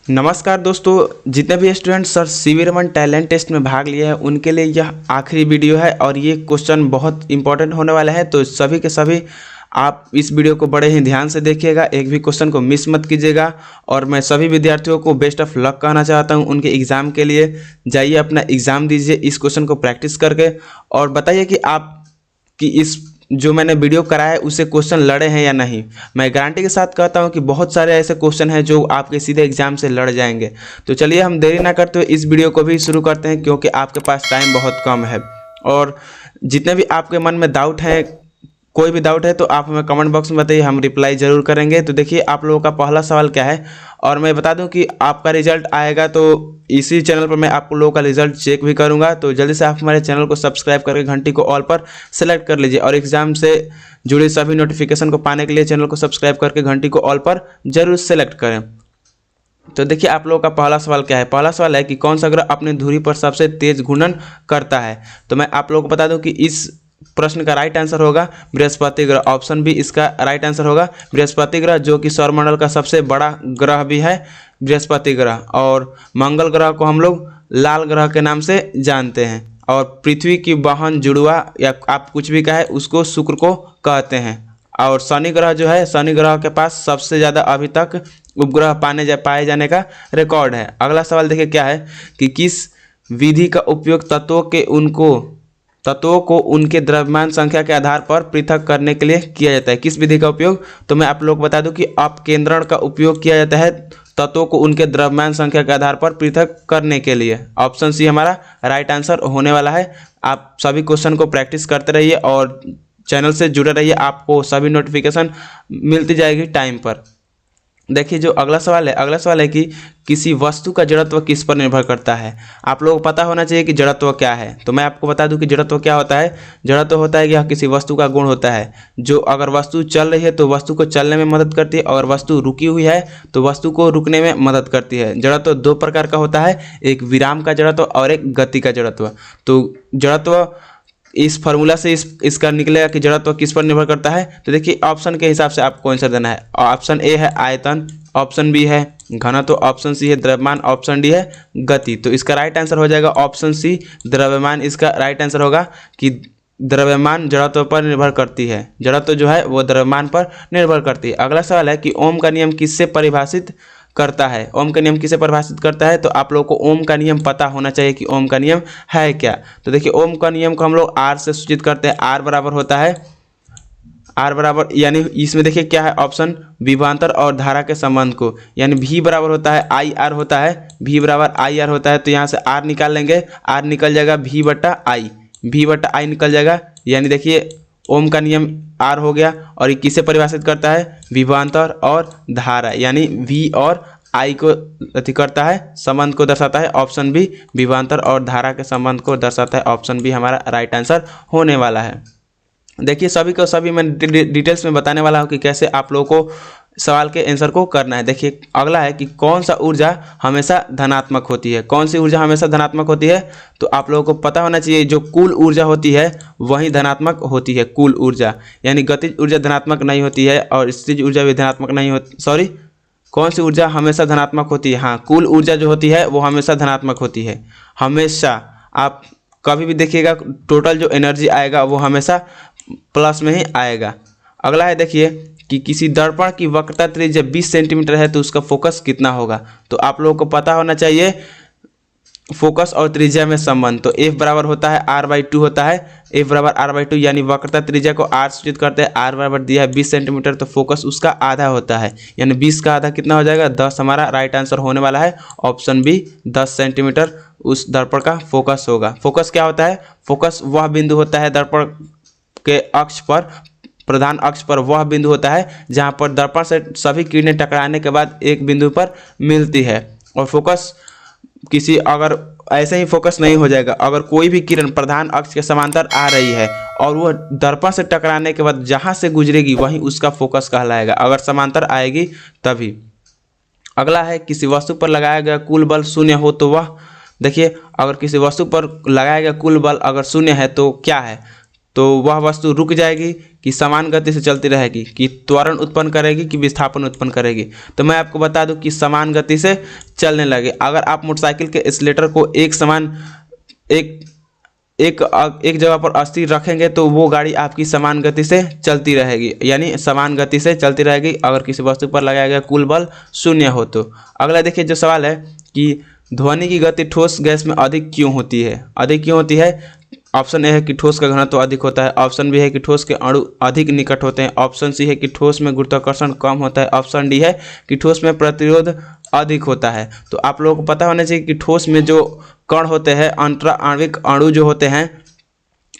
नमस्कार दोस्तों, जितने भी student sir C V Raman talent test में भाग लिए हैं उनके लिए यह आखिरी वीडियो है और ये क्वेश्चन बहुत इंपॉर्टेंट होने वाला है। तो सभी के सभी आप इस वीडियो को बड़े ही ध्यान से देखिएगा, एक भी क्वेश्चन को मिस मत कीजिएगा। और मैं सभी विद्यार्थियों को बेस्ट ऑफ लक कहना चाहता हूं उनके एग्ज़ाम के लिए। जाइए अपना एग्ज़ाम दीजिए इस क्वेश्चन को प्रैक्टिस करके और बताइए कि आप कि इस जो मैंने वीडियो कराया है उससे क्वेश्चन लड़े हैं या नहीं। मैं गारंटी के साथ कहता हूं कि बहुत सारे ऐसे क्वेश्चन हैं जो आपके सीधे एग्जाम से लड़ जाएंगे। तो चलिए हम देरी ना करते हुए इस वीडियो को भी शुरू करते हैं, क्योंकि आपके पास टाइम बहुत कम है। और जितने भी आपके मन में डाउट हैं, कोई भी डाउट है तो आप हमें कमेंट बॉक्स में बताइए, हम रिप्लाई ज़रूर करेंगे। तो देखिए आप लोगों का पहला सवाल क्या है, और मैं बता दूं कि आपका रिजल्ट आएगा तो इसी चैनल पर मैं आप लोगों का रिजल्ट चेक भी करूंगा। तो जल्दी से आप हमारे चैनल को सब्सक्राइब करके घंटी को ऑल पर सेलेक्ट कर लीजिए और एग्जाम से जुड़े सभी नोटिफिकेशन को पाने के लिए चैनल को सब्सक्राइब करके घंटी को ऑल पर जरूर सेलेक्ट करें। तो देखिए आप लोगों का पहला सवाल क्या है। पहला सवाल है कि कौन सा ग्रह अपनी धुरी पर सबसे तेज घूर्णन करता है। तो मैं आप लोगों को बता दूं कि इस प्रश्न का राइट आंसर होगा बृहस्पति ग्रह। ऑप्शन बी इसका राइट आंसर होगा बृहस्पति ग्रह, जो कि सौरमंडल का सबसे बड़ा ग्रह भी है बृहस्पति ग्रह। और मंगल ग्रह को हम लोग लाल ग्रह के नाम से जानते हैं। और पृथ्वी की वाहन जुड़वा या आप कुछ भी कहे उसको शुक्र को कहते हैं। और शनि ग्रह जो है, शनि ग्रह के पास सबसे ज़्यादा अभी तक उपग्रह पाए जाने का रिकॉर्ड है। अगला सवाल देखिए क्या है कि किस विधि का उपयोग तत्वों को उनके द्रव्यमान संख्या के आधार पर पृथक करने के लिए किया जाता है। किस विधि का उपयोग, तो मैं आप लोग को बता दूं कि अपकेंद्रण का उपयोग किया जाता है तत्वों को उनके द्रव्यमान संख्या के आधार पर पृथक करने के लिए। ऑप्शन सी हमारा राइट आंसर होने वाला है। आप सभी क्वेश्चन को प्रैक्टिस करते रहिए और चैनल से जुड़े रहिए, आपको सभी नोटिफिकेशन मिलती जाएगी टाइम पर। देखिए जो अगला सवाल है, अगला सवाल है कि किसी वस्तु का जड़त्व किस पर निर्भर करता है। आप लोगों को पता होना चाहिए कि जड़त्व क्या है। तो मैं आपको बता दूं कि जड़त्व क्या होता है। जड़त्व होता है कि यह किसी वस्तु का गुण होता है जो अगर वस्तु चल रही है तो वस्तु को चलने में मदद करती है, और वस्तु रुकी हुई है तो वस्तु को रुकने में मदद करती है। जड़त्व दो प्रकार का होता है, एक विराम का जड़त्व और एक गति का जड़त्व। तो जड़त्व इस फार्मूला से इसका निकलेगा कि जड़त्व किस पर निर्भर करता है। तो देखिए ऑप्शन के हिसाब से आपको आंसर देना है। ऑप्शन ए है आयतन, ऑप्शन बी है घनत्व, ऑप्शन सी है द्रव्यमान, ऑप्शन डी है गति। तो इसका राइट आंसर हो जाएगा ऑप्शन सी द्रव्यमान। इसका राइट आंसर होगा कि द्रव्यमान जड़त्व पर निर्भर करती है। जड़त्व जो है वो द्रव्यमान पर निर्भर करती है। अगला सवाल है कि ओम का नियम किससे परिभाषित करता है। ओम का नियम किसे परिभाषित करता है। तो आप लोगों को ओम का नियम पता होना चाहिए कि ओम का नियम है क्या। तो देखिए ओम का नियम को हम लोग आर से सूचित करते हैं। आर बराबर होता है, आर बराबर यानी इसमें देखिए क्या है ऑप्शन, विभवांतर और धारा के संबंध को, यानी भी बराबर होता है आई आर होता है, भी बराबर आई आर होता है। तो यहाँ से आर निकाल लेंगे, आर निकल जाएगा भी बटा आई, भी बटा आई निकल जाएगा। यानी देखिए ओम का नियम आर हो गया। और ये किसे परिभाषित करता है, विभवांतर और धारा, यानी वी और आई को अति करता है, संबंध को दर्शाता है। ऑप्शन बी विभवांतर और धारा के संबंध को दर्शाता है। ऑप्शन बी हमारा राइट आंसर होने वाला है। देखिए सभी को सभी मैं डिटेल्स में बताने वाला हूँ कि कैसे आप लोगों को सवाल के आंसर को करना है। देखिए अगला है कि कौन सा ऊर्जा हमेशा धनात्मक होती है। कौन सी ऊर्जा हमेशा धनात्मक होती है, तो आप लोगों को पता होना चाहिए जो कुल ऊर्जा होती है वही धनात्मक होती है। कुल ऊर्जा यानी गतिज ऊर्जा धनात्मक नहीं होती है और स्थितिज ऊर्जा भी धनात्मक नहीं होती। सॉरी, कौन सी ऊर्जा हमेशा धनात्मक होती है, हाँ कुल ऊर्जा जो होती है वो हमेशा धनात्मक होती है। हमेशा आप कभी भी देखिएगा टोटल जो एनर्जी आएगा वो हमेशा प्लस में ही आएगा। अगला है देखिए कि किसी दर्पण की वक्रता त्रिज्या 20 सेंटीमीटर है तो उसका फोकस कितना होगा। तो आप लोगों को पता होना चाहिए फोकस और त्रिज्या में संबंध। तो एफ बराबर होता है आर बाई टू होता है, एफ बराबर आर बाई टू, यानी वक्रता त्रिज्या को आर सूचित करते हैं। आर बराबर दिया है 20 सेंटीमीटर, तो फोकस उसका आधा होता है, यानी 20 का आधा कितना हो जाएगा 10। हमारा राइट आंसर होने वाला है ऑप्शन बी 10 सेंटीमीटर उस दर्पण का फोकस होगा। फोकस क्या होता है, फोकस वह बिंदु होता है दर्पण के अक्ष पर, प्रधान अक्ष पर वह बिंदु होता है जहां पर दर्पण से सभी किरणें टकराने के बाद एक बिंदु पर मिलती है। और फोकस किसी अगर ऐसे ही फोकस नहीं हो जाएगा, अगर कोई भी किरण प्रधान अक्ष के समांतर आ रही है और वह दर्पण से टकराने के बाद जहां से गुजरेगी वहीं उसका फोकस कहलाएगा, अगर समांतर आएगी तभी। अगला है किसी वस्तु पर लगाया गया कुल बल शून्य हो तो वह, देखिए अगर किसी वस्तु पर लगाया गया कुल बल अगर शून्य है तो क्या है, तो वह वस्तु रुक जाएगी कि समान गति से चलती रहेगी, कि त्वरण उत्पन्न करेगी कि विस्थापन उत्पन्न करेगी। तो मैं आपको बता दूं कि समान गति से चलने लगे। अगर आप मोटरसाइकिल के एक्सीलरेटर को एक समान एक जगह पर स्थिर रखेंगे तो वो गाड़ी आपकी समान गति से चलती रहेगी, यानी समान गति से चलती रहेगी अगर किसी वस्तु पर लगाया गया कुल बल 0 हो तो। अगला देखिए जो सवाल है कि ध्वनि की गति ठोस गैस में अधिक क्यों होती है। अधिक क्यों होती है? ऑप्शन ए है कि ठोस का घनत्व अधिक होता है, ऑप्शन बी है कि ठोस के अणु अधिक निकट होते हैं, ऑप्शन सी है कि ठोस में गुरुत्वाकर्षण कम होता है, ऑप्शन डी है कि ठोस में प्रतिरोध अधिक होता है। तो आप लोगों को पता होना चाहिए कि ठोस में जो कण होते हैं, अंतरा आणविक अणु जो होते हैं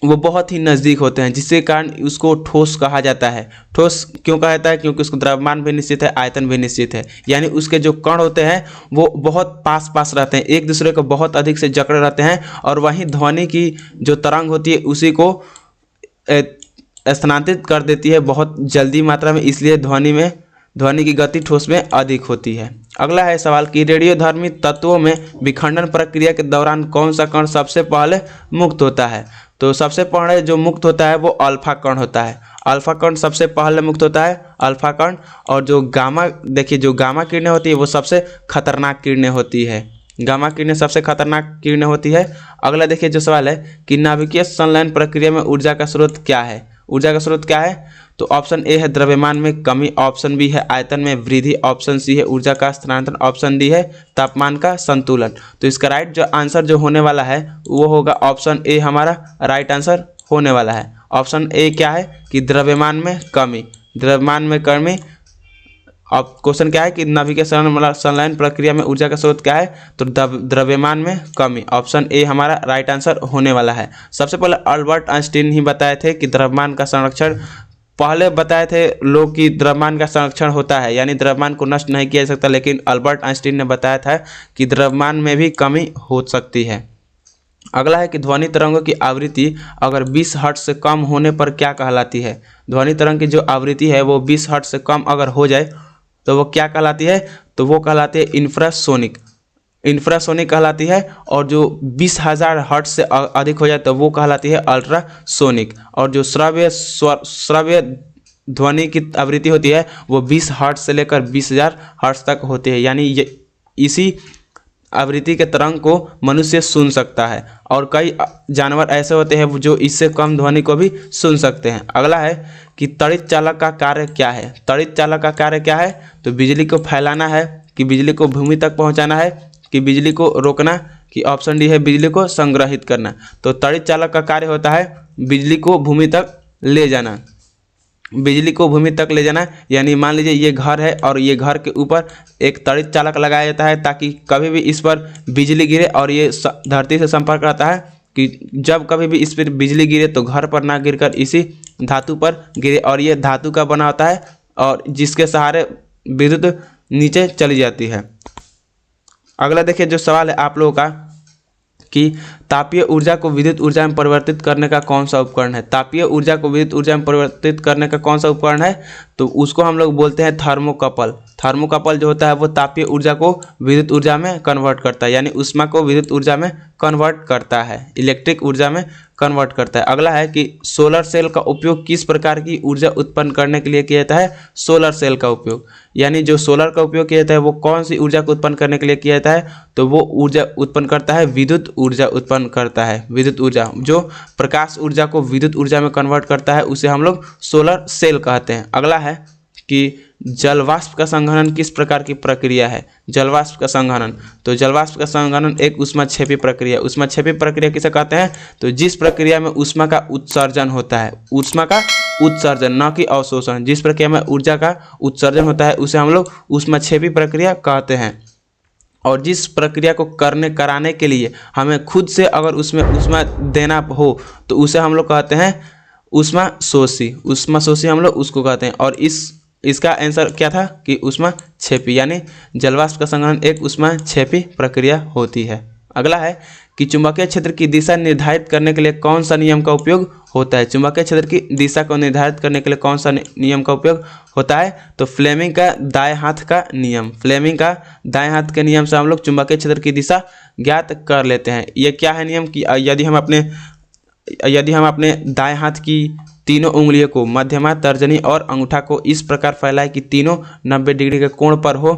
वो बहुत ही नज़दीक होते हैं, जिसके कारण उसको ठोस कहा जाता है। ठोस क्यों कहा जाता है? क्योंकि उसका द्रव्यमान भी निश्चित है, आयतन भी निश्चित है, यानी उसके जो कण होते हैं वो बहुत पास पास रहते हैं, एक दूसरे को बहुत अधिक से जकड़े रहते हैं, और वहीं ध्वनि की जो तरंग होती है उसी को स्थानांतरित कर देती है बहुत जल्दी मात्रा में, इसलिए ध्वनि की गति ठोस में अधिक होती है। अगला है सवाल कि रेडियोधर्मी तत्वों में विखंडन प्रक्रिया के दौरान कौन सा कण सबसे पहले मुक्त होता है। तो सबसे पहले जो मुक्त होता है वो अल्फा कण होता है। अल्फा कण सबसे पहले मुक्त होता है, अल्फा कण। और जो गामा, देखिए जो गामा किरणें होती है वो सबसे खतरनाक किरणें होती है, गामा किरणें सबसे खतरनाक किरणें होती है। अगला देखिए जो सवाल है कि नाभिकीय संलयन प्रक्रिया में ऊर्जा का स्रोत क्या है। ऊर्जा का स्रोत क्या है? तो ऑप्शन ए है द्रव्यमान में कमी, ऑप्शन बी है आयतन में वृद्धि, ऑप्शन सी है ऊर्जा का स्थानांतरण, ऑप्शन डी है तापमान का संतुलन। तो इसका राइट जो आंसर जो होने वाला है वो होगा ऑप्शन ए, हमारा राइट आंसर होने वाला है। ऑप्शन ए क्या है कि द्रव्यमान में कमी, द्रव्यमान में कमी। अब क्वेश्चन क्या है कि नाभिकीय संलयन प्रक्रिया में ऊर्जा का स्रोत क्या है, तो द्रव्यमान में कमी। ऑप्शन ए हमारा राइट आंसर होने वाला है। सबसे पहले अल्बर्ट आइंस्टीन ही बताए थे कि द्रव्यमान का संरक्षण, पहले बताए थे लोग कि द्रव्यमान का संरक्षण होता है, यानी द्रव्यमान को नष्ट नहीं किया जा सकता, लेकिन अल्बर्ट आइंस्टीन ने बताया था कि द्रव्यमान में भी कमी हो सकती है। अगला है कि ध्वनि तरंगों की आवृत्ति अगर 20 हर्ट्ज से कम होने पर क्या कहलाती है। ध्वनि तरंग की जो आवृत्ति है वो 20 हर्ट्ज से कम अगर हो जाए तो वो क्या कहलाती है, तो वो कहलाती है इंफ्रासोनिक, इंफ्रासोनिक कहलाती है। और जो 20,000 हर्ट्ज से अधिक हो जाए तो वो कहलाती है अल्ट्रासोनिक। और जो श्रव्य ध्वनि की आवृत्ति होती है वो 20 हर्ट्ज से लेकर 20,000 हर्ट्ज तक होती है, यानी इसी आवृत्ति के तरंग को मनुष्य सुन सकता है, और कई जानवर ऐसे होते हैं जो इससे कम ध्वनि को भी सुन सकते हैं। अगला है कि तड़ित चालक का कार्य क्या है। तड़ित चालक का कार्य क्या है, तो बिजली को फैलाना है, कि बिजली को भूमि तक पहुंचाना है, कि बिजली को रोकना, कि ऑप्शन डी है बिजली को संग्रहित करना। तो तड़ित चालक का कार्य होता है बिजली को भूमि तक ले जाना, बिजली को भूमि तक ले जाना। यानी मान लीजिए ये घर है और ये घर के ऊपर एक तड़ित चालक लगाया जाता है ताकि कभी भी इस पर बिजली गिरे, और ये धरती से संपर्क रहता है कि जब कभी भी इस पर बिजली गिरे तो घर पर ना गिरकर इसी धातु पर गिरे, और ये धातु का बना होता है और जिसके सहारे विद्युत नीचे चली जाती है। अगला देखिए जो सवाल है आप लोगों का कि तापीय ऊर्जा को विद्युत ऊर्जा में परिवर्तित करने का कौन सा उपकरण है। तापीय ऊर्जा को विद्युत ऊर्जा में परिवर्तित करने का कौन सा उपकरण है, तो उसको हम लोग बोलते हैं थर्मोकपल। थर्मोकपल जो होता है वो तापीय ऊर्जा को विद्युत ऊर्जा में कन्वर्ट करता है, यानी ऊष्मा को विद्युत ऊर्जा में कन्वर्ट करता है, इलेक्ट्रिक ऊर्जा में कन्वर्ट करता है। अगला है कि सोलर सेल का उपयोग किस प्रकार की ऊर्जा उत्पन्न करने के लिए किया जाता है। सोलर सेल का उपयोग, यानी जो सोलर का उपयोग किया जाता है वो कौन सी ऊर्जा को उत्पन्न करने के लिए किया जाता है, तो वो ऊर्जा उत्पन्न करता है विद्युत ऊर्जा उत्पन्न करता है। विद्युत ऊर्जा जो प्रकाश ऊर्जा को विद्युत ऊर्जा में कन्वर्ट करता है उसे हम लोग सोलर सेल कहते हैं। अगला है कि जलवाष्प का संघनन किस प्रकार की प्रक्रिया है। जलवाष्प का संघनन, तो जलवाष्प का संघनन एक ऊष्माक्षेपी प्रक्रिया। ऊष्माक्षेपी प्रक्रिया किसे कहते हैं, तो जिस प्रक्रिया में ऊष्मा का उत्सर्जन होता है, ऊष्मा का उत्सर्जन न कि अवशोषण, जिस प्रक्रिया में ऊर्जा का उत्सर्जन होता है उसे हम लोग ऊष्माक्षेपी प्रक्रिया कहते हैं। और जिस प्रक्रिया को कराने के लिए हमें खुद से अगर उसमें ऊष्मा देना हो तो उसे हम लोग कहते हैं ऊष्माशोषी। ऊष्माशोषी हम लोग उसको कहते हैं। और इसका आंसर क्या था कि ऊष्माक्षेपी, यानी जलवाष्प का संघनन एक ऊष्माक्षेपी प्रक्रिया होती है। अगला है कि चुंबकीय क्षेत्र की दिशा निर्धारित करने के लिए कौन सा नियम का उपयोग होता है। चुंबकीय क्षेत्र की दिशा को निर्धारित करने के लिए कौन सा नियम का उपयोग होता है, तो फ्लेमिंग का दाएं हाथ का नियम। फ्लेमिंग का दाएं हाथ के नियम से हम लोग चुंबकीय क्षेत्र की दिशा ज्ञात कर लेते हैं। ये क्या है नियम कि यदि हम अपने यदि हम अपने दाएं हाथ की तीनों उंगलियों को मध्यमा, तर्जनी और अंगूठा को इस प्रकार फैलाए कि तीनों 90 डिग्री के कोण पर हो,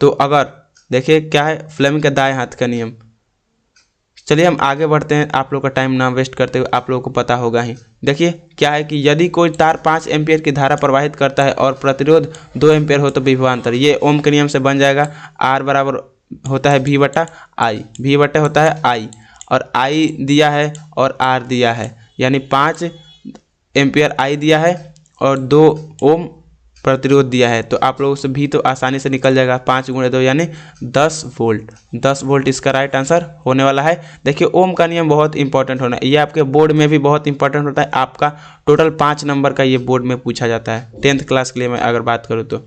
तो अगर देखिए क्या है फ्लेमिंग का दाएं हाथ का नियम। चलिए हम आगे बढ़ते हैं, आप लोग का टाइम ना वेस्ट करते हुए, आप लोगों को पता होगा ही। देखिए क्या है कि यदि कोई तार 5 एम्पियर की धारा प्रवाहित करता है और प्रतिरोध 2 एम्पियर हो तो विभवांतर, ये ओम के नियम से बन जाएगा। आर बराबर होता है वी बटा आई, वी बटा होता है आई, और आई दिया है और आर दिया है, यानी 5 एम्पियर आई दिया है और 2 ओम प्रतिरोध दिया है। तो आप लोगों से भी तो आसानी से निकल जाएगा, 5 × 2 यानी 10 वोल्ट। 10 वोल्ट इसका राइट आंसर होने वाला है। देखिए ओम का नियम बहुत इंपॉर्टेंट होना है, ये आपके बोर्ड में भी बहुत इंपॉर्टेंट होता है। आपका टोटल 5 नंबर का ये बोर्ड में पूछा जाता है 10th क्लास के लिए मैं अगर बात करूँ तो।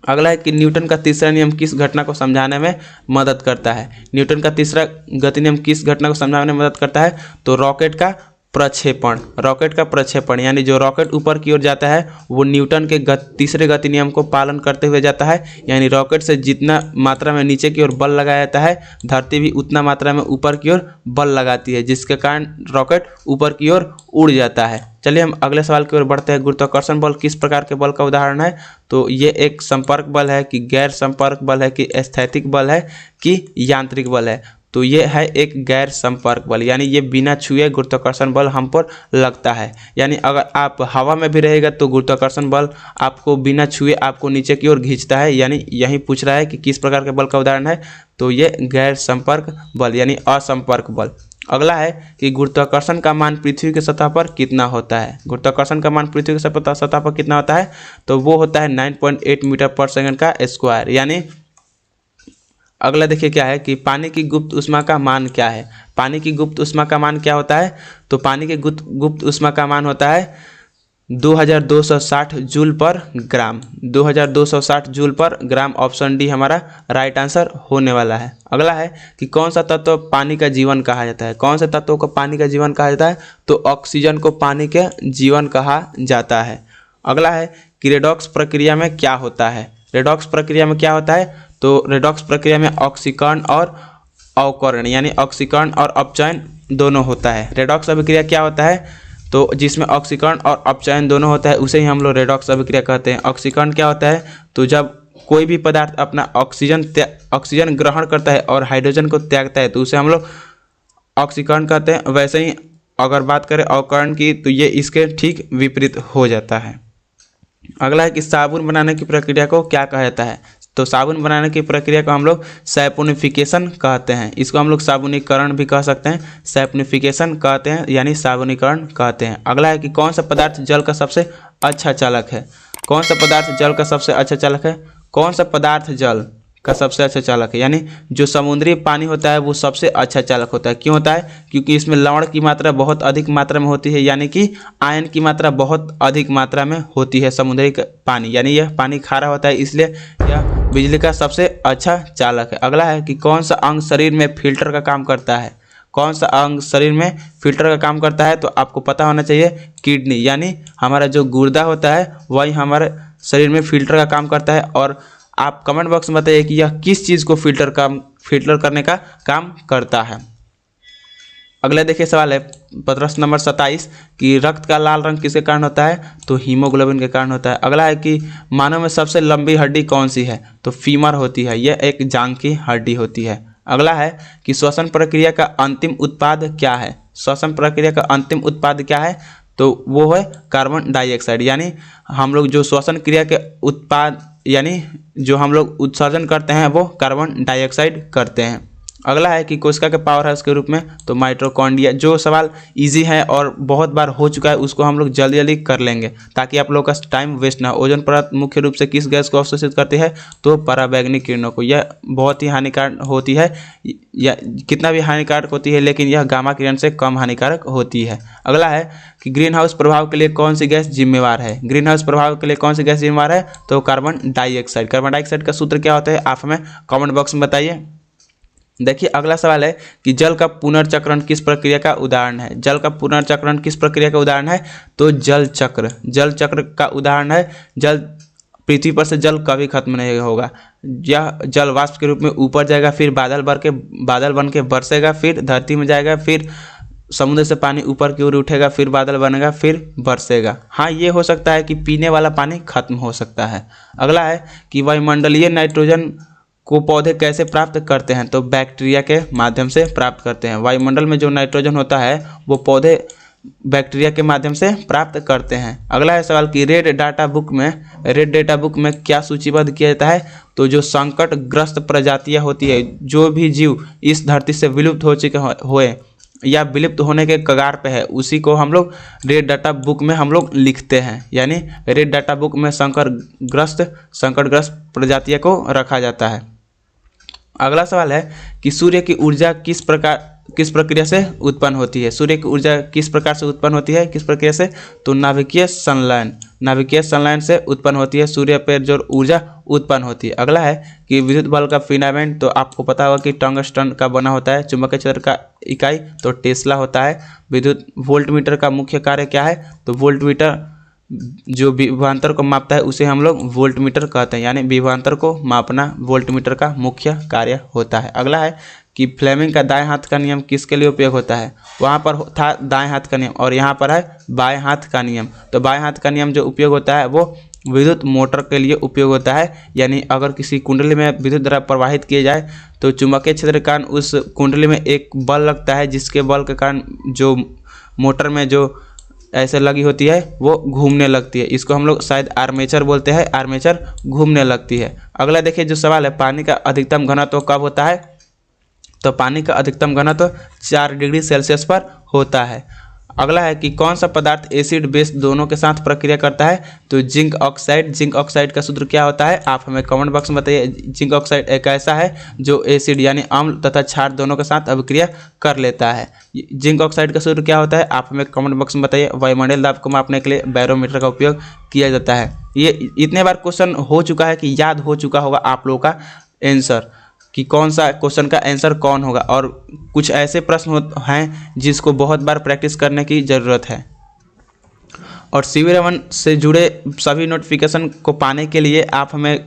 अगला है कि न्यूटन का तीसरा नियम किस घटना को समझाने में मदद करता है। न्यूटन का तीसरा गति नियम किस घटना को समझाने में मदद करता है, तो रॉकेट का प्रक्षेपण। रॉकेट का प्रक्षेपण यानी जो रॉकेट ऊपर की ओर जाता है वो न्यूटन के तीसरे गति नियम को पालन करते हुए जाता है, यानी रॉकेट से जितना मात्रा में नीचे की ओर बल लगाया जाता है, धरती भी उतना मात्रा में ऊपर की ओर बल लगाती है, जिसके कारण रॉकेट ऊपर की ओर उड़ जाता है। चलिए हम अगले सवाल की ओर बढ़ते हैं। गुरुत्वाकर्षण बल किस प्रकार के बल का उदाहरण है, तो ये एक संपर्क बल है कि गैर संपर्क बल है कि स्थैतिक बल है कि यांत्रिक बल है, तो ये है एक गैर संपर्क बल, यानी ये बिना छुए गुरुत्वाकर्षण बल हम पर लगता है। यानी अगर आप हवा में भी रहेगा तो गुरुत्वाकर्षण बल आपको बिना छुए आपको नीचे की ओर खींचता है, यानी यही पूछ रहा है कि किस प्रकार के बल का उदाहरण है, तो ये गैर संपर्क बल यानी असंपर्क बल। अगला है कि गुरुत्वाकर्षण का मान पृथ्वी की सतह पर कितना होता है। गुरुत्वाकर्षण का मान पृथ्वी की सतह पर कितना होता है, तो वो होता है 9.8 मीटर पर सेकंड का स्क्वायर। यानी अगला देखिए क्या है कि पानी की गुप्त ऊष्मा का मान क्या है। पानी की गुप्त ऊष्मा का मान क्या होता है, तो पानी की गुप्त ऊष्मा का मान होता है 2260 जूल पर ग्राम। 2260 जूल पर ग्राम, ऑप्शन डी हमारा राइट आंसर होने वाला है। अगला है कि कौन सा तत्व पानी का जीवन कहा जाता है। कौन से तत्व को पानी का जीवन कहा जाता है, तो ऑक्सीजन को पानी के जीवन कहा जाता है। अगला है कि रेडॉक्स प्रक्रिया में क्या होता है। रेडॉक्स प्रक्रिया में क्या होता है, तो रेडॉक्स प्रक्रिया में ऑक्सीकरण और अवकरण यानी ऑक्सीकरण और अपचयन दोनों होता है। रेडॉक्स अभिक्रिया क्या होता है, तो जिसमें ऑक्सीकरण और अपचयन दोनों होता है उसे ही हम लोग रेडॉक्स अभिक्रिया कहते हैं। ऑक्सीकरण क्या होता है, तो जब कोई भी पदार्थ अपना ऑक्सीजन ग्रहण करता है और हाइड्रोजन को त्यागता है तो उसे हम लोग ऑक्सीकरण कहते हैं। वैसे ही अगर बात करें अवकरण की तो ये इसके ठीक विपरीत हो जाता है। अगला है कि साबुन बनाने की प्रक्रिया को क्या कहा जाता है, तो साबुन बनाने की प्रक्रिया को हम लोग सैपोनिफिकेशन कहते हैं। इसको हम लोग साबुनीकरण भी कह सकते हैं, सैपोनिफिकेशन कहते हैं यानी साबुनीकरण कहते हैं। अगला है कि कौन सा पदार्थ जल का सबसे अच्छा चालक है। कौन सा पदार्थ जल का सबसे अच्छा चालक है, कौन सा पदार्थ जल का सबसे अच्छा चालक है, यानी जो समुद्री पानी होता है वो सबसे अच्छा चालक होता है। क्यों होता है, क्योंकि इसमें लवण की मात्रा बहुत अधिक मात्रा में होती है, यानी कि आयन की मात्रा बहुत अधिक मात्रा में होती है समुद्री पानी, यानी यह पानी खारा होता है, इसलिए यह बिजली का सबसे अच्छा चालक है। अगला है कि कौन सा अंग शरीर में फिल्टर का काम करता है। कौन सा अंग शरीर में फिल्टर का काम करता है, तो आपको पता होना चाहिए किडनी, यानी हमारा जो गुर्दा होता है वही हमारे शरीर में फिल्टर का काम करता है। और आप कमेंट बॉक्स में बताइए कि यह किस चीज़ को फिल्टर करने का काम करता है। अगला देखिए सवाल है प्रश्न नंबर 27 कि रक्त का लाल रंग किसके कारण होता है, तो हीमोग्लोबिन के कारण होता है। अगला है कि मानव में सबसे लंबी हड्डी कौन सी है, तो फीमर होती है, यह एक जांघ की हड्डी होती है। अगला है कि श्वसन प्रक्रिया का अंतिम उत्पाद क्या है। श्वसन प्रक्रिया का अंतिम उत्पाद क्या है, तो वो है कार्बन डाइऑक्साइड, यानी हम लोग जो श्वसन क्रिया के उत्पाद यानी जो हम लोग उत्सर्जन करते हैं वो कार्बन डाइऑक्साइड करते हैं। अगला है कि कोशिका के पावर हाउस के रूप में, तो माइटोकॉन्ड्रिया। जो सवाल इजी है और बहुत बार हो चुका है उसको हम लोग जल्दी जल्दी कर लेंगे ताकि आप लोगों का टाइम वेस्ट ना हो। ओजोन परत मुख्य रूप से किस गैस को अवशोषित करती है, तो पराबैंगनी किरणों को। यह बहुत ही हानिकारक होती है, या कितना भी हानिकारक होती है लेकिन यह गामा किरण से कम हानिकारक होती है। अगला है कि ग्रीन हाउस प्रभाव के लिए कौन सी गैस जिम्मेवार है। ग्रीन हाउस प्रभाव के लिए कौन सी गैस जिम्मेवार है, तो कार्बन डाइऑक्साइड। कार्बन डाइऑक्साइड का सूत्र क्या होता है आप हमें कमेंट बॉक्स में बताइए। देखिए अगला सवाल है कि जल का पुनर्चक्रण किस प्रक्रिया का उदाहरण है। जल का पुनर्चक्रण किस प्रक्रिया का उदाहरण है, तो जल चक्र। जल चक्र का उदाहरण है। जल पृथ्वी पर से जल कभी खत्म नहीं होगा, यह जल वाष्प के रूप में ऊपर जाएगा, फिर बादल बन के बरसेगा, फिर धरती में जाएगा, फिर समुद्र से पानी ऊपर की ओर उठेगा, फिर बादल बनेगा, फिर बरसेगा। हाँ, ये हो सकता है कि पीने वाला पानी खत्म हो सकता है। अगला है कि वायुमंडलीय नाइट्रोजन को पौधे कैसे प्राप्त करते हैं, तो बैक्टीरिया के माध्यम से प्राप्त करते हैं। वायुमंडल में जो नाइट्रोजन होता है वो पौधे बैक्टीरिया के माध्यम से प्राप्त करते हैं। अगला है सवाल कि रेड डाटा बुक में क्या सूचीबद्ध किया जाता है, तो जो संकटग्रस्त प्रजातियां होती है, जो भी जीव इस धरती से विलुप्त हो चुके हुए या विलुप्त होने के कगार पे है, उसी को हम लोग रेड डाटा बुक में हम लोग लिखते हैं। यानी रेड डाटा बुक में संकटग्रस्त प्रजातियों को रखा जाता है। अगला सवाल है कि सूर्य की ऊर्जा किस प्रक्रिया से उत्पन्न होती है। सूर्य की ऊर्जा किस प्रकार से उत्पन्न होती है, किस प्रक्रिया से, तो नाभिकीय संलयन से उत्पन्न होती है। सूर्य पर जो ऊर्जा उत्पन्न होती है। अगला है कि विद्युत बल्ब का फिलामेंट, तो आपको पता होगा कि टंगस्टन का बना होता है। चुंबकीय क्षेत्र का इकाई तो टेस्ला होता है। विद्युत वोल्टमीटर का मुख्य कार्य क्या है, तो वोल्टमीटर जो विभवांतर को मापता है उसे हम लोग वोल्टमीटर कहते हैं, यानी विभवांतर को मापना वोल्टमीटर का मुख्य कार्य होता है। अगला है कि फ्लेमिंग का दाएं हाथ का नियम किसके लिए उपयोग होता है। वहाँ पर था दाएं हाथ का नियम और यहाँ पर है बाएं हाथ का नियम। तो बाएं हाथ का नियम जो उपयोग होता है वो विद्युत मोटर के लिए उपयोग होता है। यानी अगर किसी कुंडली में विद्युत द्रव प्रवाहित किए जाए तो चुंबकीय क्षेत्र के कारण उस कुंडली में एक बल लगता है, जिसके बल के कारण जो मोटर में जो ऐसे लगी होती है वो घूमने लगती है। इसको हम लोग शायद आर्मेचर बोलते हैं, आर्मेचर घूमने लगती है। अगला देखिए जो सवाल है, पानी का अधिकतम घनत्व कब होता है, तो पानी का अधिकतम घनत्व 4 डिग्री सेल्सियस पर होता है। अगला है कि कौन सा पदार्थ एसिड बेस दोनों के साथ प्रक्रिया करता है, तो जिंक ऑक्साइड का सूत्र क्या होता है, आप हमें कमेंट बॉक्स में बताइए। जिंक ऑक्साइड एक ऐसा है जो एसिड यानी अम्ल तथा क्षार दोनों के साथ अभिक्रिया कर लेता है। जिंक ऑक्साइड का सूत्र क्या होता है, आप हमें कमेंट बॉक्स में बताइए। वायुमंडलीय दाब को मापने के लिए बैरोमीटर का उपयोग किया जाता है। ये इतने बार क्वेश्चन हो चुका है कि याद हो चुका होगा आप लोगों का आंसर कि कौन सा क्वेश्चन का आंसर कौन होगा। और कुछ ऐसे प्रश्न हैं जिसको बहुत बार प्रैक्टिस करने की ज़रूरत है। और सीवी रमन से जुड़े सभी नोटिफिकेशन को पाने के लिए आप हमें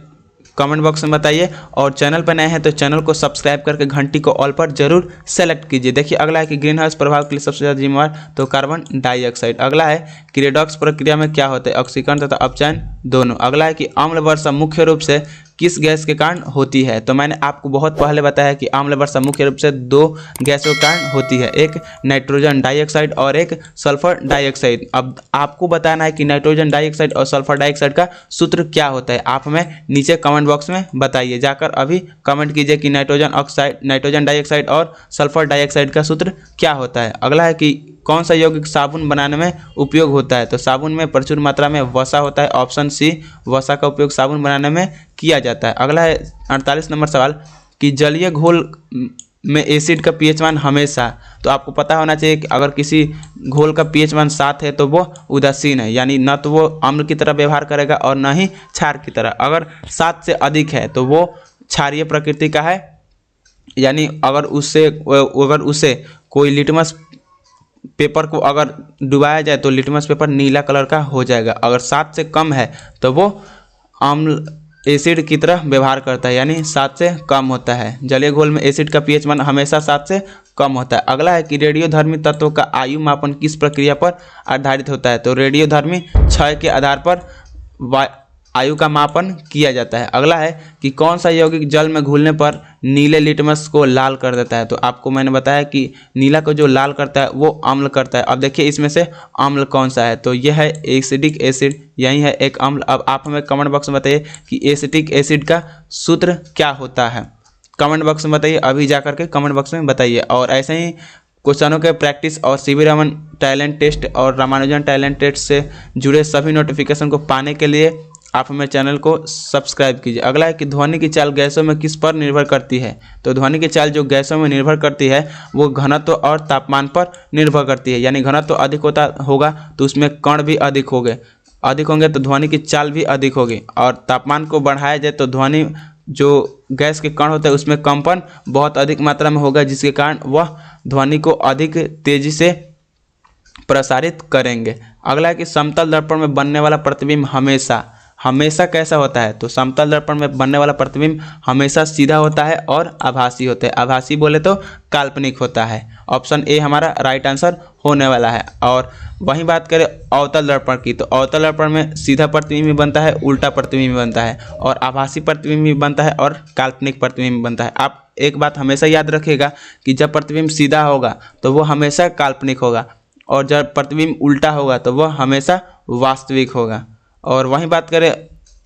कमेंट बॉक्स में बताइए। और चैनल पर नए हैं तो चैनल को सब्सक्राइब करके घंटी को ऑल पर जरूर सेलेक्ट कीजिए। देखिए अगला है कि ग्रीन हाउस प्रभाव के लिए सबसे ज़्यादा जिम्मेवार, तो कार्बन डाइऑक्साइड। अगला है कि रेडॉक्स प्रक्रिया में क्या होता है, ऑक्सीकरण तथा अपचयन दोनों। अगला है कि अम्ल वर्षा मुख्य रूप से किस गैस के कारण होती है, तो मैंने आपको बहुत पहले बताया कि अम्ल वर्षा मुख्य रूप से 2 गैसों के कारण होती है, एक नाइट्रोजन डाइऑक्साइड और एक सल्फर डाइऑक्साइड। अब आपको बताना है कि नाइट्रोजन डाइऑक्साइड और सल्फर डाइऑक्साइड का सूत्र क्या होता है। आप हमें नीचे कमेंट बॉक्स में बताइए, जाकर अभी कमेंट कीजिए कि नाइट्रोजन डाइऑक्साइड और सल्फर डाइऑक्साइड का सूत्र क्या होता है। अगला है कि कौन सा यौगिक साबुन बनाने में उपयोग होता है, तो साबुन में प्रचुर मात्रा में वसा होता है। ऑप्शन सी, वसा का उपयोग साबुन बनाने में किया जाता है। अगला है 48 नंबर सवाल कि जलीय घोल में एसिड का पीएच मान हमेशा, तो आपको पता होना चाहिए कि अगर किसी घोल का पीएच मान 7 है तो वो उदासीन है, यानी न तो वो अम्ल की तरह व्यवहार करेगा और न ही क्षार की तरह। अगर 7 से अधिक है तो वो क्षारीय प्रकृति का है, यानी अगर उसे कोई लिटमस पेपर को अगर डुबाया जाए तो लिटमस पेपर नीला कलर का हो जाएगा। अगर 7 से कम है तो वो अम्ल एसिड की तरह व्यवहार करता है, यानी 7 से कम होता है। जलीय घोल में एसिड का पीएच मान हमेशा 7 से कम होता है। अगला है कि रेडियोधर्मी तत्वों का आयु मापन किस प्रक्रिया पर आधारित होता है, तो रेडियोधर्मी क्षय के आधार पर आयु का मापन किया जाता है। अगला है कि कौन सा यौगिक जल में घुलने पर नीले लिटमस को लाल कर देता है, तो आपको मैंने बताया कि नीला को जो लाल करता है वो अम्ल करता है। अब देखिए इसमें से अम्ल कौन सा है, तो यह है एसिटिक एसिड, यही है एक अम्ल। अब आप हमें कमेंट बॉक्स में बताइए कि एसिटिक एसिड का सूत्र क्या होता है। कमेंट बॉक्स में बताइए, अभी जाकर के कमेंट बॉक्स में बताइए। और ऐसे ही क्वेश्चनों के प्रैक्टिस और सीवी रमन टैलेंट टेस्ट और रामानुजन टैलेंट टेस्ट से जुड़े सभी नोटिफिकेशन को पाने के लिए आप हमें चैनल को सब्सक्राइब कीजिए। अगला है कि ध्वनि की चाल गैसों में किस पर निर्भर करती है, तो ध्वनि की चाल जो गैसों में निर्भर करती है वो घनत्व और तापमान पर निर्भर करती है। यानी घनत्व अधिक होगा तो उसमें कण भी अधिक होंगे तो ध्वनि की चाल भी अधिक होगी। और तापमान को बढ़ाया जाए तो ध्वनि जो गैस के कण होते हैं उसमें कंपन बहुत अधिक मात्रा में होगा, जिसके कारण वह ध्वनि को अधिक तेजी से प्रसारित करेंगे। अगला है कि समतल दर्पण में बनने वाला प्रतिबिंब हमेशा कैसा होता है, तो समतल दर्पण में बनने वाला प्रतिबिंब हमेशा सीधा होता है और आभासी होता है। आभासी बोले तो काल्पनिक होता है। ऑप्शन ए हमारा राइट आंसर होने वाला है। और वहीं बात करें अवतल दर्पण की, तो अवतल दर्पण में सीधा प्रतिबिंब भी बनता है, उल्टा प्रतिबिंब भी बनता है, और आभासी प्रतिबिंब भी बनता है और काल्पनिक प्रतिबिंब भी बनता है। आप एक बात हमेशा याद रखिएगा कि जब प्रतिबिंब सीधा होगा तो वो हमेशा काल्पनिक होगा, और जब प्रतिबिंब उल्टा होगा तो वह हमेशा वास्तविक होगा। और वहीं बात करें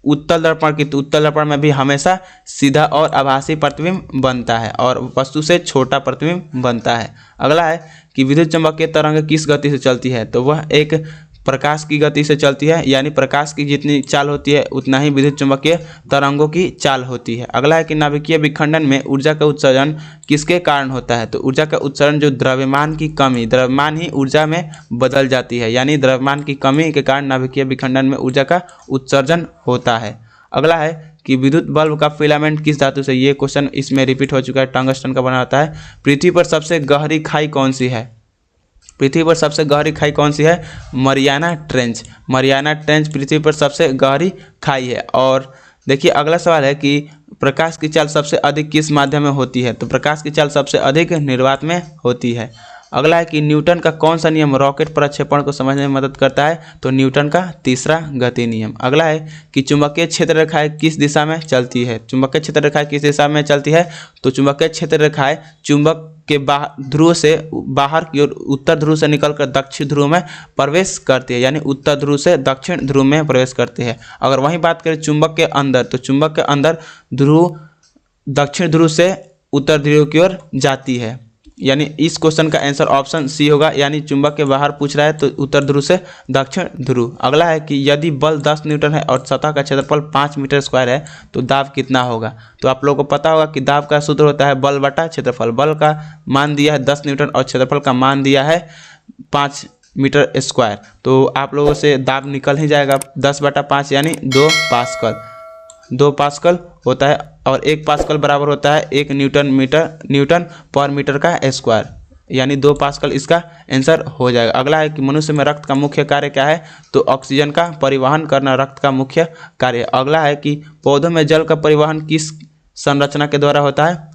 उत्तल दर्पण की, तो उत्तल दर्पण में भी हमेशा सीधा और आभासी प्रतिबिंब बनता है और वस्तु से छोटा प्रतिबिंब बनता है। अगला है कि विद्युत चुम्बकीय तरंग किस गति से चलती है, तो वह एक प्रकाश की गति से चलती है, यानी प्रकाश की जितनी चाल होती है उतना ही विद्युत चुम्बकीय तरंगों की चाल होती है। अगला है कि नाभिकीय विखंडन में ऊर्जा का उत्सर्जन किसके कारण होता है, तो ऊर्जा का उत्सर्जन जो द्रव्यमान की कमी, द्रव्यमान ही ऊर्जा में बदल जाती है, यानी द्रव्यमान की कमी के कारण नाभिकीय विखंडन में ऊर्जा का उत्सर्जन होता है। अगला है कि विद्युत बल्ब का फिलामेंट किस धातु से, ये क्वेश्चन इसमें रिपीट हो चुका है, टंगस्टन का बना होता है। पृथ्वी पर सबसे गहरी खाई कौन सी है, पृथ्वी पर सबसे गहरी खाई कौन सी है, मरियाना ट्रेंच। मरियाना ट्रेंच पृथ्वी पर सबसे गहरी खाई है। और देखिए अगला सवाल है कि प्रकाश की चाल सबसे अधिक किस माध्यम में होती है, तो प्रकाश की चाल सबसे अधिक निर्वात में होती है। अगला है कि न्यूटन का कौन सा नियम रॉकेट प्रक्षेपण को समझने में मदद करता है, तो न्यूटन का तीसरा गति नियम। अगला है कि चुंबकीय क्षेत्र रेखाएं किस दिशा में चलती है, चुंबकीय क्षेत्र रेखाएं किस दिशा में चलती है, तो चुंबकीय क्षेत्र रेखाएं चुंबक के ध्रुव से बाहर की ओर उत्तर ध्रुव से निकलकर दक्षिण ध्रुव में प्रवेश करती है, यानी उत्तर ध्रुव से दक्षिण ध्रुव में प्रवेश करती है। अगर वहीं बात करें चुंबक के अंदर, तो चुंबक के अंदर ध्रुव दक्षिण ध्रुव से उत्तर ध्रुव की ओर जाती है, यानी इस क्वेश्चन का आंसर ऑप्शन सी होगा, यानी चुंबक के बाहर पूछ रहा है तो उत्तर ध्रुव से दक्षिण ध्रुव। अगला है कि यदि बल 10 न्यूटन है और सतह का क्षेत्रफल 5 मीटर स्क्वायर है तो दाब कितना होगा, तो आप लोगों को पता होगा कि दाब का सूत्र होता है बल बटा क्षेत्रफल। बल का मान दिया है 10 न्यूटन और क्षेत्रफल का मान दिया है 5 मीटर स्क्वायर, तो आप लोगों से दाब निकल ही जाएगा 10/5 यानी 2 पास्कल। 2 पास्कल होता है और 1 पास्कल बराबर होता है 1 न्यूटन पर मीटर का स्क्वायर, यानी 2 पास्कल इसका आंसर हो जाएगा। अगला है कि मनुष्य में रक्त का मुख्य कार्य क्या है, तो ऑक्सीजन का परिवहन करना रक्त का मुख्य कार्य। अगला है कि पौधों में जल का परिवहन किस संरचना के द्वारा होता है,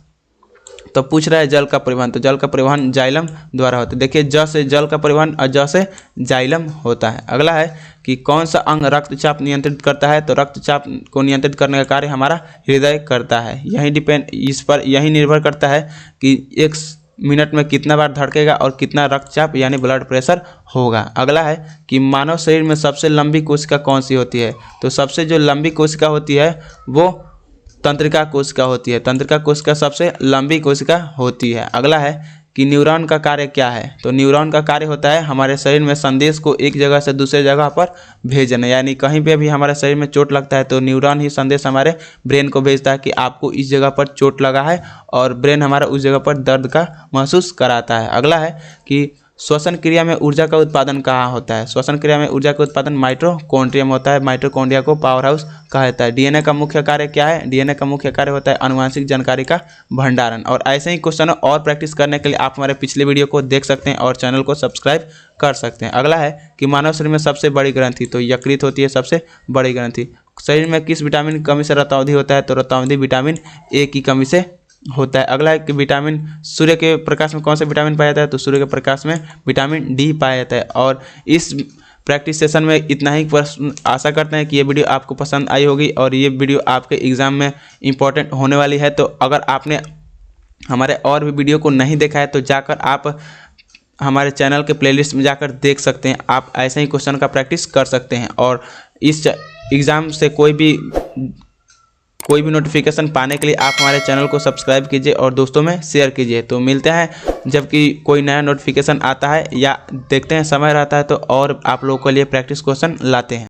तो पूछ रहा है जल का परिवहन, तो जल का परिवहन जाइलम द्वारा होता है। देखिए ज से जल का परिवहन और ज से जाइलम होता है। अगला है कि कौन सा अंग रक्तचाप नियंत्रित करता है, तो रक्तचाप को नियंत्रित करने का कार्य हमारा हृदय करता है। यही निर्भर करता है कि 1 मिनट में कितना बार धड़केगा और कितना रक्तचाप यानी ब्लड प्रेशर होगा। अगला है कि मानव शरीर में सबसे लंबी कोशिका कौन सी होती है, तो सबसे जो लंबी कोशिका होती है वो तंत्रिका कोशिका होती है। तंत्रिका कोशिका सबसे लंबी कोशिका होती है। अगला है कि न्यूरॉन का कार्य क्या है, तो न्यूरॉन का कार्य होता है हमारे शरीर में संदेश को एक जगह से दूसरे जगह पर भेजना, यानी कहीं पे भी हमारे शरीर में चोट लगता है तो न्यूरॉन ही संदेश हमारे ब्रेन को भेजता है कि आपको इस जगह पर चोट लगा है, और ब्रेन हमारा उस जगह पर दर्द का महसूस कराता है। अगला है कि श्वसन क्रिया में ऊर्जा का उत्पादन कहाँ होता है, श्वसन क्रिया में ऊर्जा का उत्पादन माइटोकॉन्ड्रिया में होता है। माइटोकॉन्ड्रिया को पावर हाउस कहा जाता है। डीएनए का मुख्य कार्य क्या है, डीएनए का मुख्य कार्य होता है आनुवंशिक जानकारी का भंडारण। और ऐसे ही क्वेश्चन और प्रैक्टिस करने के लिए आप हमारे पिछले वीडियो को देख सकते हैं और चैनल को सब्सक्राइब कर सकते हैं। अगला है कि मानव शरीर में सबसे बड़ी ग्रंथि, तो यकृत होती है सबसे बड़ी ग्रंथि। शरीर में किस विटामिन की कमी से रक्तावधि होता है, तो रक्तावधि विटामिन ए की कमी से होता है। अगला है कि विटामिन सूर्य के प्रकाश में कौन सा विटामिन पाया जाता है, तो सूर्य के प्रकाश में विटामिन डी पाया जाता है। और इस प्रैक्टिस सेशन में इतना ही प्रश्न। आशा करते हैं कि ये वीडियो आपको पसंद आई होगी और ये वीडियो आपके एग्ज़ाम में इम्पोर्टेंट होने वाली है। तो अगर आपने हमारे और भी वीडियो को नहीं देखा है तो जाकर आप हमारे चैनल के प्लेलिस्ट में जाकर देख सकते हैं। आप ऐसे ही क्वेश्चन का प्रैक्टिस कर सकते हैं और इस एग्ज़ाम से कोई भी नोटिफिकेशन पाने के लिए आप हमारे चैनल को सब्सक्राइब कीजिए और दोस्तों में शेयर कीजिए। तो मिलते हैं जबकि कोई नया नोटिफिकेशन आता है या देखते हैं समय रहता है तो और आप लोगों के लिए प्रैक्टिस क्वेश्चन लाते हैं।